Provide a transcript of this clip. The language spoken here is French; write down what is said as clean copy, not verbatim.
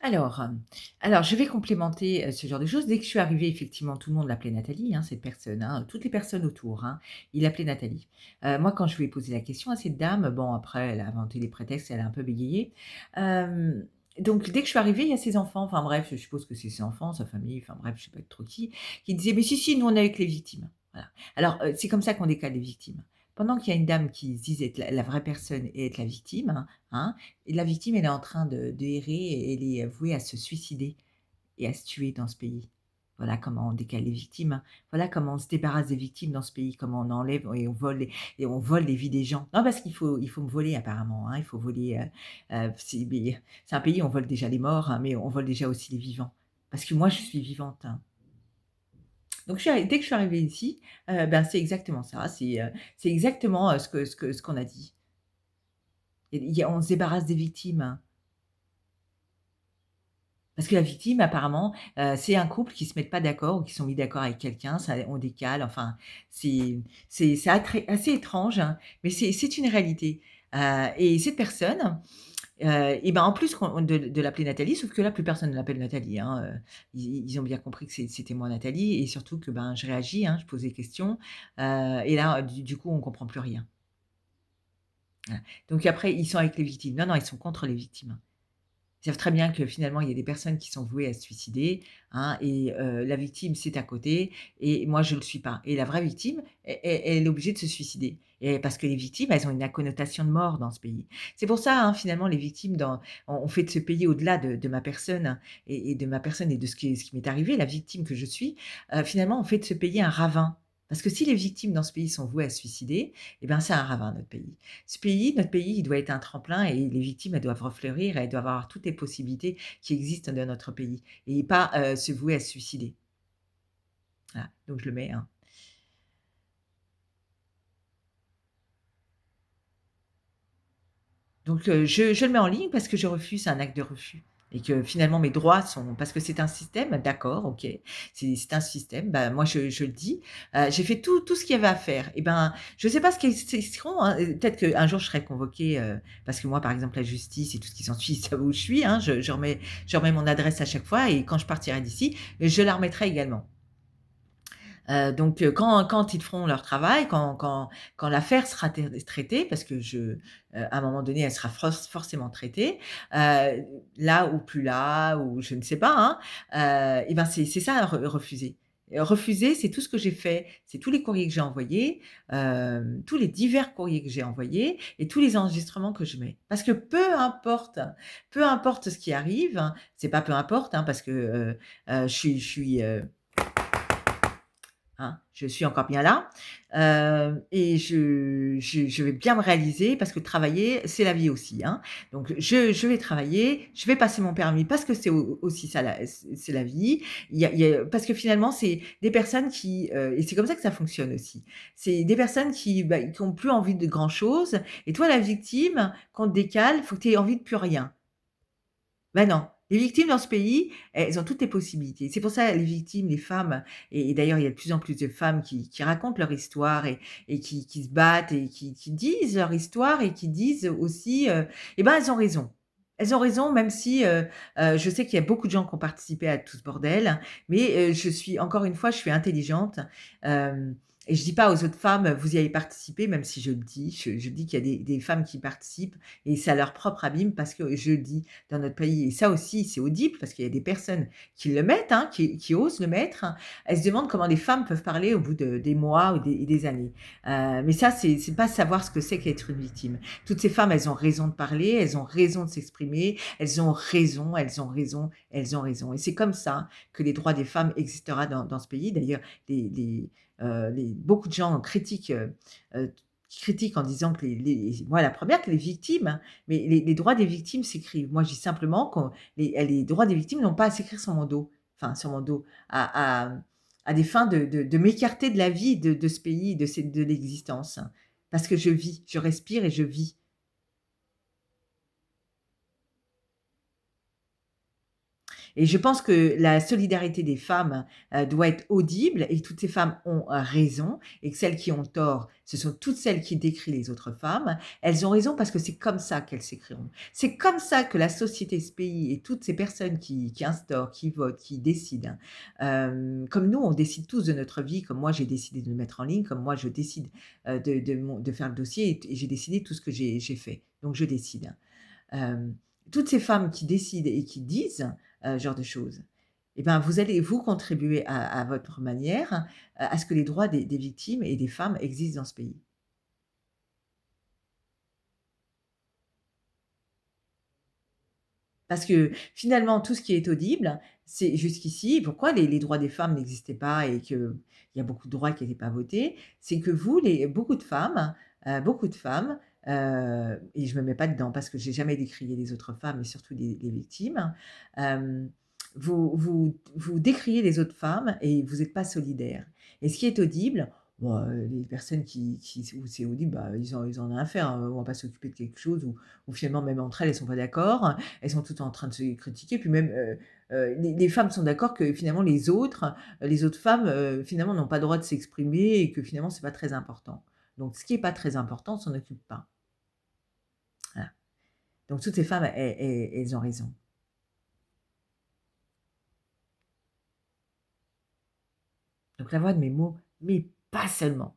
Alors, alors je vais complémenter, ce genre de choses. Dès que je suis arrivée, effectivement, tout le monde l'appelait Nathalie, hein, cette personne, hein, toutes les personnes autour, hein, ils l'appelaient Nathalie. Moi, quand je lui ai posé la question à cette dame, bon après elle a inventé des prétextes, elle a un peu bégayé. Hem, donc dès que je suis arrivée, il y a ses enfants, enfin bref, je suppose que c'est ses enfants, sa famille, enfin bref, je sais pas trop qui disaient: «Mais si, si, nous on est avec les victimes». Voilà. Alors, c'est comme ça qu'on décale les victimes. Pendant qu'il y a une dame qui se dit être la vraie personne et être la victime, hein, et la victime, elle est en train de errer et elle est vouée à se suicider et à se tuer dans ce pays. Voilà comment on décale les victimes, hein. Voilà comment on se débarrasse des victimes dans ce pays, comment on enlève et on vole les vies des gens. Non, parce qu'il faut me voler apparemment, hein, il faut voler, c'est un pays où on vole déjà les morts, hein, mais on vole déjà aussi les vivants. Parce que moi, je suis vivante, hein. Donc dès que je suis arrivée ici, ben, c'est exactement ça, c'est exactement, ce qu'on a dit. On se débarrasse des victimes, hein. Parce que la victime apparemment, c'est un couple qui se mettent pas d'accord ou qui sont mis d'accord avec quelqu'un, ça on décale, enfin, c'est c'est assez étrange, hein, mais c'est une réalité. Et cette personne, et ben, en plus qu'on de l'appeler Nathalie, sauf que là, plus personne ne l'appelle Nathalie, hein, ils ont bien compris que c'était moi Nathalie et surtout que, ben, je réagis, hein, je pose des questions, et là, du coup, on comprend plus rien. Voilà. Donc après, ils sont avec les victimes. Non, non, ils sont contre les victimes. Ils savent très bien que finalement, il y a des personnes qui sont vouées à se suicider, hein, et la victime, c'est à côté et moi, je ne le suis pas et la vraie victime, elle est obligée de se suicider et parce que les victimes, elles ont une connotation de mort dans ce pays. C'est pour ça, hein, finalement, les victimes on fait de ce pays au-delà de ma personne, hein, et de ma personne et de ce qui m'est arrivé, la victime que je suis, finalement, on fait de ce pays un ravin. Parce que si les victimes dans ce pays sont vouées à se suicider, et ben, c'est un ravin, notre pays. Notre pays, il doit être un tremplin et les victimes, elles doivent refleurir, elles doivent avoir toutes les possibilités qui existent dans notre pays et pas, se vouer à se suicider. Voilà, donc je le mets, hein. Donc je le mets en ligne parce que je refuse, c'est un acte de refus et que finalement mes droits sont parce que c'est un système, d'accord, OK, c'est un système, bah, moi je le dis, j'ai fait tout ce qu'il y avait à faire et ben, je ne sais pas ce qu'ils seront, hein, peut-être qu'un jour je serai convoquée, parce que moi, par exemple, la justice et tout ce qui s'ensuit, ils savent où je suis, hein, je remets mon adresse à chaque fois et quand je partirai d'ici, je la remettrai également. Donc quand ils feront leur travail, quand l'affaire sera traitée, parce que à un moment donné, elle sera forcément traitée, là ou plus là ou je ne sais pas, hein, et ben, c'est ça refuser. Refuser, c'est tout ce que j'ai fait, c'est tous les courriers que j'ai envoyés, tous les divers courriers que j'ai envoyés et tous les enregistrements que je mets. Parce que peu importe ce qui arrive, hein, c'est pas peu importe, hein, parce que, je suis, hein, je suis encore bien là, et je vais bien me réaliser parce que travailler, c'est la vie aussi, hein. Donc je vais travailler, je vais passer mon permis parce que c'est aussi ça c'est la vie. Il y a parce que finalement, c'est des personnes et c'est comme ça que ça fonctionne aussi. C'est des personnes qui ont plus envie de grand chose et toi la victime, qu'on te décale, faut que tu aies envie de plus rien. Ben non, les victimes dans ce pays, elles ont toutes les possibilités. C'est pour ça les victimes, les femmes et d'ailleurs il y a de plus en plus de femmes qui racontent leur histoire et qui se battent et qui disent leur histoire et qui disent aussi, et ben, elles ont raison. Elles ont raison même si, je sais qu'il y a beaucoup de gens qui ont participé à tout ce bordel, mais je suis encore une fois, je suis intelligente, hem et je dis pas aux autres femmes: «Vous y avez participé», même si je le dis. Je dis qu'il y a des femmes qui participent et c'est à leur propre abîme parce que je le dis dans notre pays et ça aussi, c'est audible parce qu'il y a des personnes qui le mettent, hein, qui osent le mettre. Elles se demandent comment des femmes peuvent parler au bout des mois ou des années. Mais ça, c'est pas savoir ce que c'est qu'être une victime. Toutes ces femmes, elles ont raison de parler, elles ont raison de s'exprimer, elles ont raison, elles ont raison, elles ont raison et c'est comme ça que les droits des femmes existera dans ce pays. D'ailleurs, beaucoup de gens heu, critiquent en disant que moi la première, que les victimes, mais les droits des victimes s'écrivent. Moi, je dis simplement que les droits des victimes n'ont pas à s'écrire sur mon dos, enfin sur mon dos, à des fins de m'écarter de la vie de ce pays, de l'existence. Parce que je vis, je respire et je vis. et je pense que la solidarité des femmes, doit être audible et toutes ces femmes ont, raison et que celles qui ont tort, ce sont toutes celles qui décrient les autres femmes. Elles ont raison parce que c'est comme ça qu'elles s'écriront. C'est comme ça que la société, ce pays et toutes ces personnes qui instaurent, qui votent, qui décident, comme nous, on décide tous de notre vie, comme moi j'ai décidé de me mettre en ligne, comme moi je décide, de faire le dossier et j'ai décidé tout ce que j'ai fait. Donc je décide. Hem, Toutes ces femmes qui décident et qui disent, ce genre de choses, et ben, vous allez vous contribuer à votre manière, à ce que les droits des victimes et des femmes existent dans ce pays. Parce que finalement, tout ce qui est audible, c'est jusqu'ici, pourquoi les droits des femmes n'existaient pas et qu'il y a beaucoup de droits qui n'étaient pas votés, c'est que vous, beaucoup de femmes, et je ne me mets pas dedans parce que j'ai jamais décrié les autres femmes et surtout les victimes, hem, vous décriez les autres femmes et vous êtes pas solidaires. Et ce qui est audible, bon, les personnes où c'est audible, bah, ils en ont rien à faire, hein, on va pas s'occuper de quelque chose où finalement même entre elles, elles sont pas d'accord. Elles sont toutes en train de se critiquer, puis même, les femmes sont d'accord que finalement les autres femmes, finalement n'ont pas le droit de s'exprimer et que finalement c'est pas très important. Donc ce qui est pas très important, on s'en occupe pas. Voilà. Donc toutes ces femmes, elles ont raison. Donc la voix de mes mots, mais pas seulement.